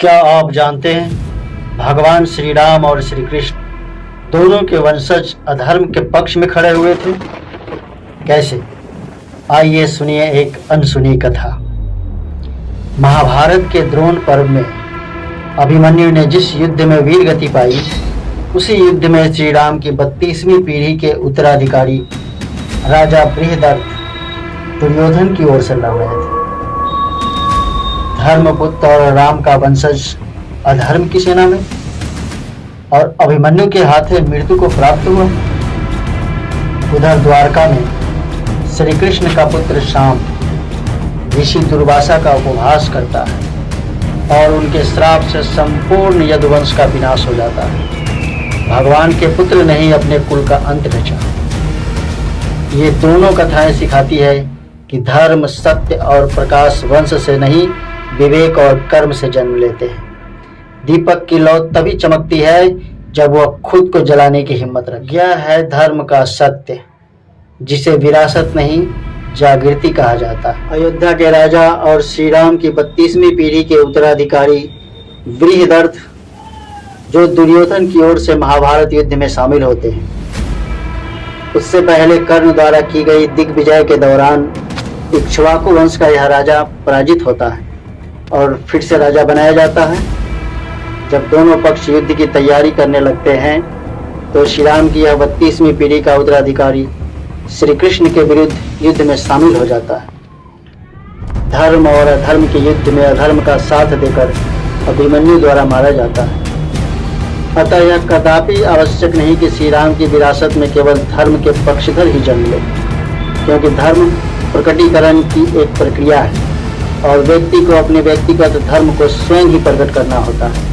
क्या आप जानते हैं भगवान श्री राम और श्री कृष्ण दोनों के वंशज अधर्म के पक्ष में खड़े हुए थे? कैसे? आइए सुनिए एक अनसुनी कथा। महाभारत के द्रोण पर्व में अभिमन्यु ने जिस युद्ध में वीर गति पाई, उसी युद्ध में श्री राम की 32वीं पीढ़ी के उत्तराधिकारी राजा बृहदर्थ दुर्योधन की ओर से लड़ रहे थे। धर्मपुत्र और राम का वंशज अधर्म की सेना में, और अभिमन्यु के हाथ मृत्यु को प्राप्त हुआ। उधर द्वारका में श्री कृष्ण का पुत्र शाम ऋषि दुर्वासा का उपवास करता है और उनके श्राप से संपूर्ण यदुवंश का विनाश हो जाता है। भगवान के पुत्र ने ही अपने कुल का अंत रचा। ये दोनों कथाएं सिखाती है कि धर्म, सत्य और प्रकाश वंश से नहीं, विवेक और कर्म से जन्म लेते हैं। दीपक की लौ तभी चमकती है जब वह खुद को जलाने की हिम्मत रखे। यह है धर्म का सत्य, जिसे विरासत नहीं, जागृति कहा जाता है। अयोध्या के राजा और श्री राम की 32वीं पीढ़ी के उत्तराधिकारी बृहदर्थ, जो दुर्योधन की ओर से महाभारत युद्ध में शामिल होते हैं, उससे पहले कर्ण द्वारा की गई दिग्विजय के दौरान इक्ष्वाकु वंश का यह राजा पराजित होता है और फिर से राजा बनाया जाता है। जब दोनों पक्ष युद्ध की तैयारी करने लगते हैं तो श्री राम की यह 32वीं पीढ़ी का उत्तराधिकारी श्री कृष्ण के विरुद्ध युद्ध में शामिल हो जाता है। धर्म और अधर्म के युद्ध में अधर्म का साथ देकर अभिमन्यु द्वारा मारा जाता है। अतः यह कदापि आवश्यक नहीं कि श्री राम की विरासत में केवल धर्म के पक्षधर ही जन्म ले, क्योंकि धर्म प्रकटीकरण की एक प्रक्रिया है और व्यक्ति को अपने व्यक्तिगत धर्म को स्वयं ही प्रकट करना होता है।